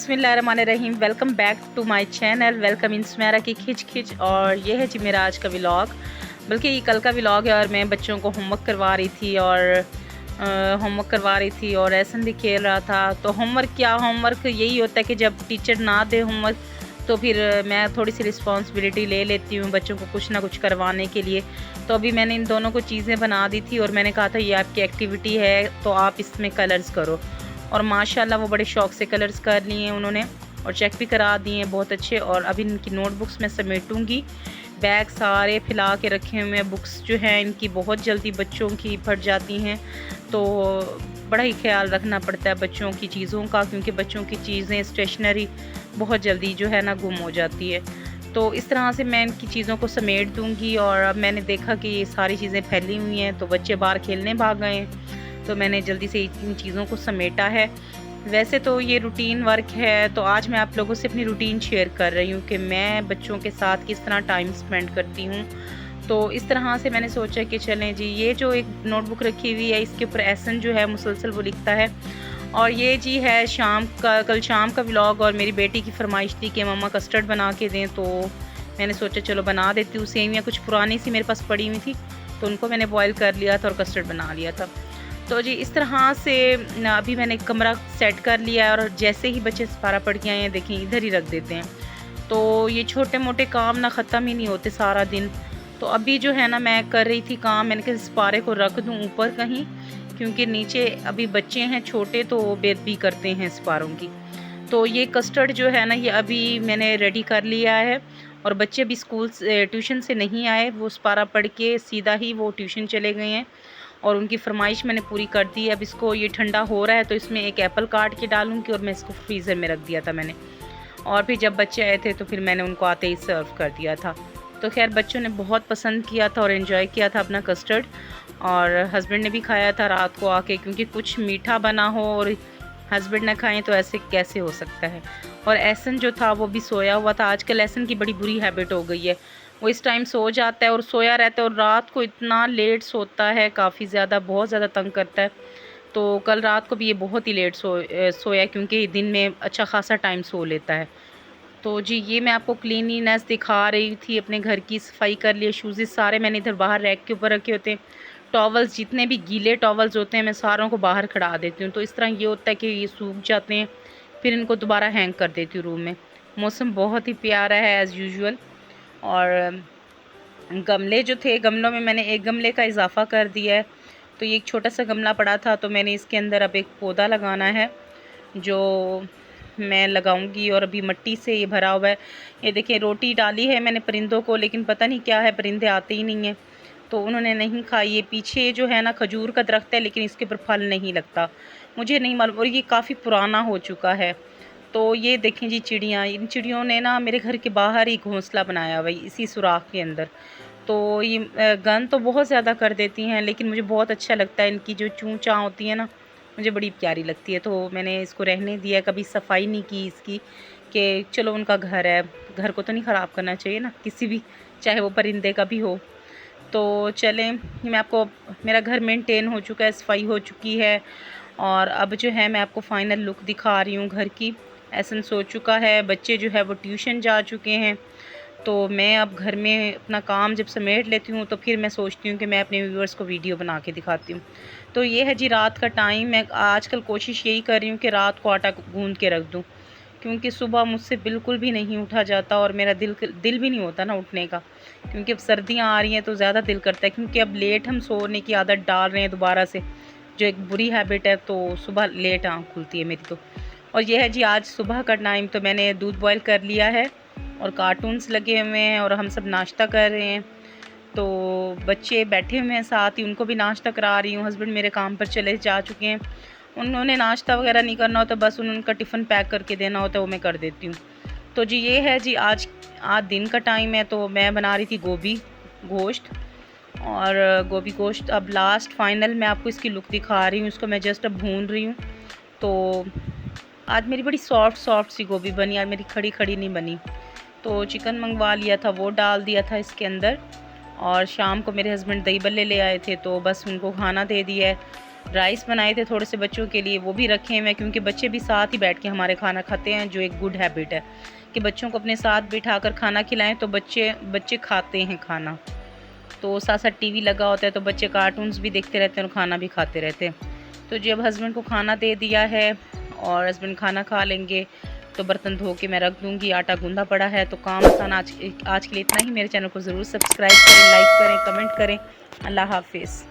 बिस्मिल्लाहिर्रहमानिर्रहीम। Welcome back to my channel. Welcome in Sumera की खिच खिच। और ये है जी मेरा आज का व्लॉग, बल्कि ये कल का व्लॉग है। और मैं बच्चों को होमवर्क करवा रही थी और एहसन भी खेल रहा था। तो होमवर्क यही होता है कि जब टीचर ना दे होमवर्क तो फिर मैं थोड़ी सी रिस्पॉन्सिबिलिटी ले लेती हूँ बच्चों को कुछ ना कुछ करवाने के लिए। तो अभी मैंने इन दोनों को चीज़ें बना दी थी और मैंने कहा था ये आपकी एक्टिविटी है तो आप इसमें कलर्स करो। और माशाल्लाह वो बड़े शौक़ से कलर्स कर लिए हैं उन्होंने और चेक भी करा दिए हैं बहुत अच्छे। और अभी इनकी नोटबुक्स मैं समेटूँगी। बैग सारे फैला के रखे हुए हैं। बुक्स जो हैं इनकी बहुत जल्दी बच्चों की फट जाती हैं, तो बड़ा ही ख्याल रखना पड़ता है बच्चों की चीज़ों का, क्योंकि बच्चों की चीज़ें स्टेशनरी बहुत जल्दी जो है ना गुम हो जाती है। तो इस तरह से मैं इनकी चीज़ों को समेट दूँगी। और अब मैंने देखा कि ये सारी चीज़ें फैली हुई हैं तो बच्चे बाहर खेलने भाग गए हैं, तो मैंने जल्दी से इन चीज़ों को समेटा है। वैसे तो ये रूटीन वर्क है, तो आज मैं आप लोगों से अपनी रूटीन शेयर कर रही हूँ कि मैं बच्चों के साथ किस तरह टाइम स्पेंड करती हूँ। तो इस तरह से मैंने सोचा कि चलें जी, ये जो एक नोटबुक रखी हुई है इसके ऊपर एहसन जो है मुसलसल वो लिखता है। और ये जी है कल शाम का व्लॉग। और मेरी बेटी की फरमाइश थी कि मम्मा कस्टर्ड बना के दें, तो मैंने सोचा चलो बना देती हूँ। सेवियाँ कुछ पुरानी सी मेरे पास पड़ी हुई थी तो उनको मैंने बॉयल कर लिया था और कस्टर्ड बना लिया था। तो जी इस तरह से अभी मैंने कमरा सेट कर लिया है। और जैसे ही बच्चे सिपारा पढ़ के आए हैं देखें इधर ही रख देते हैं, तो ये छोटे मोटे काम ना ख़त्म ही नहीं होते सारा दिन। तो अभी जो है ना मैं कर रही थी काम, मैंने कहा सिपारे को रख दूं ऊपर कहीं, क्योंकि नीचे अभी बच्चे हैं छोटे तो वो बेदबी करते हैं सिपारों की। तो ये कस्टर्ड जो है ना ये अभी मैंने रेडी कर लिया है। और बच्चे भी स्कूल से ट्यूशन से नहीं आए, वो सिपारा पढ़ के सीधा ही वो ट्यूशन चले गए हैं और उनकी फरमाइश मैंने पूरी कर दी है। अब इसको ये ठंडा हो रहा है तो इसमें एक एप्पल काट के डालूंगी और मैं इसको फ्रीज़र में रख दिया था मैंने। और फिर जब बच्चे आए थे तो फिर मैंने उनको आते ही सर्व कर दिया था। तो खैर बच्चों ने बहुत पसंद किया था और एंजॉय किया था अपना कस्टर्ड। और हस्बैंड ने भी खाया था रात को आके, क्योंकि कुछ मीठा बना हो और हस्बैंड ना खाएं तो ऐसे कैसे हो सकता है। और एहसन जो था वो भी सोया हुआ था। आजकल एहसन की बड़ी बुरी हैबिट हो गई है, वो इस टाइम सो जाता है और सोया रहता है और रात को इतना लेट सोता है, काफ़ी ज़्यादा बहुत ज़्यादा तंग करता है। तो कल रात को भी ये बहुत ही लेट सोया, क्योंकि दिन में अच्छा खासा टाइम सो लेता है। तो जी ये मैं आपको क्लीनिनेस दिखा रही थी, अपने घर की सफाई कर लिए। शूज़ सारे मैंने इधर बाहर रैक के ऊपर रखे होते हैं। टॉवल्स जितने भी गीले टॉवल्स होते हैं मैं सारों को बाहर खड़ा देती हूँ, तो इस तरह ये होता है कि ये सूख जाते हैं, फिर इनको दोबारा हैंग कर देती हूँ रूम में। मौसम बहुत ही प्यारा है एज़ यूजुअल। और गमले जो थे, गमलों में मैंने एक गमले का इजाफ़ा कर दिया है। तो ये एक छोटा सा गमला पड़ा था तो मैंने इसके अंदर अब एक पौधा लगाना है जो मैं लगाऊंगी। और अभी मिट्टी से ये भरा हुआ है। ये देखिए रोटी डाली है मैंने परिंदों को, लेकिन पता नहीं क्या है परिंदे आते ही नहीं हैं, तो उन्होंने नहीं खाई। ये पीछे जो है ना खजूर का दरख्त है, लेकिन इसके ऊपर फल नहीं लगता, मुझे नहीं मालूम। और ये काफ़ी पुराना हो चुका है। तो ये देखें जी चिड़ियाँ, इन चिड़ियों ने ना मेरे घर के बाहर ही घोंसला बनाया हुआ है इसी सुराख के अंदर। तो ये गंद तो बहुत ज़्यादा कर देती हैं, लेकिन मुझे बहुत अच्छा लगता है इनकी जो चूँ चाँ होती है ना, मुझे बड़ी प्यारी लगती है। तो मैंने इसको रहने दिया, कभी सफाई नहीं की इसकी, कि चलो उनका घर है, घर को तो नहीं ख़राब करना चाहिए ना किसी भी, चाहे वो परिंदे का भी हो। तो चलें, मैं आपको, मेरा घर मेंटेन हो चुका है, सफाई हो चुकी है। और अब जो है मैं आपको फ़ाइनल लुक दिखा रही हूँ घर की। एहसन सो चुका है, बच्चे जो है वो ट्यूशन जा चुके हैं। तो मैं अब घर में अपना काम जब समेट लेती हूँ तो फिर मैं सोचती हूँ कि मैं अपने व्यूअर्स को वीडियो बना के दिखाती हूँ। तो ये है जी रात का टाइम। मैं आजकल कोशिश यही कर रही हूँ कि रात को आटा गूँध के रख दूँ, क्योंकि सुबह मुझसे बिल्कुल भी नहीं उठा जाता और मेरा दिल भी नहीं होता ना उठने का, क्योंकि अब सर्दियाँ आ रही हैं तो ज़्यादा दिल करता है। क्योंकि अब लेट हम सोने की आदत डाल रहे हैं दोबारा से, जो एक बुरी हैबिट है, तो सुबह लेट आँख खुलती है मेरी तो। और यह है जी आज सुबह का टाइम। तो मैंने दूध बॉयल कर लिया है और कार्टून्स लगे हुए हैं और हम सब नाश्ता कर रहे हैं। तो बच्चे बैठे हुए हैं साथ ही, उनको भी नाश्ता करा रही हूँ। हस्बैंड मेरे काम पर चले जा चुके हैं, उन्होंने नाश्ता वगैरह नहीं करना होता, बस उनका टिफ़िन पैक करके देना होता है, वो मैं कर देती हूँ। तो जी ये है जी आज दिन का टाइम है। तो मैं बना रही थी गोभी गोश्त, और गोभी गोश्त अब लास्ट फाइनल मैं आपको इसकी लुक दिखा रही हूँ। इसको मैं जस्ट अब भून रही हूँ। तो आज मेरी बड़ी सॉफ्ट सी गोभी बनी, आज मेरी खड़ी खड़ी नहीं बनी। तो चिकन मंगवा लिया था, वो डाल दिया था इसके अंदर। और शाम को मेरे हस्बैंड दही बल्ले ले आए थे, तो बस उनको खाना दे दिया है। राइस बनाए थे थोड़े से बच्चों के लिए, वो भी रखे हुए हैं, क्योंकि बच्चे भी साथ ही बैठ के हमारे खाना खाते हैं, जो एक गुड हैबिट है कि बच्चों को अपने साथ बिठाकर खाना खिलाएं तो बच्चे खाते हैं खाना। तो साथ साथ टीवी लगा होता है तो बच्चे कार्टून्स भी देखते रहते हैं और खाना भी खाते रहते हैं। तो जब हस्बैंड को खाना दे दिया है और हस्बैंड खाना खा लेंगे तो बर्तन धो के मैं रख दूँगी। आटा गूंदा पड़ा है तो काम आसान। आज के लिए इतना ही। मेरे चैनल को ज़रूर सब्सक्राइब करें, लाइक करें, कमेंट करें। अल्लाह हाफिज़।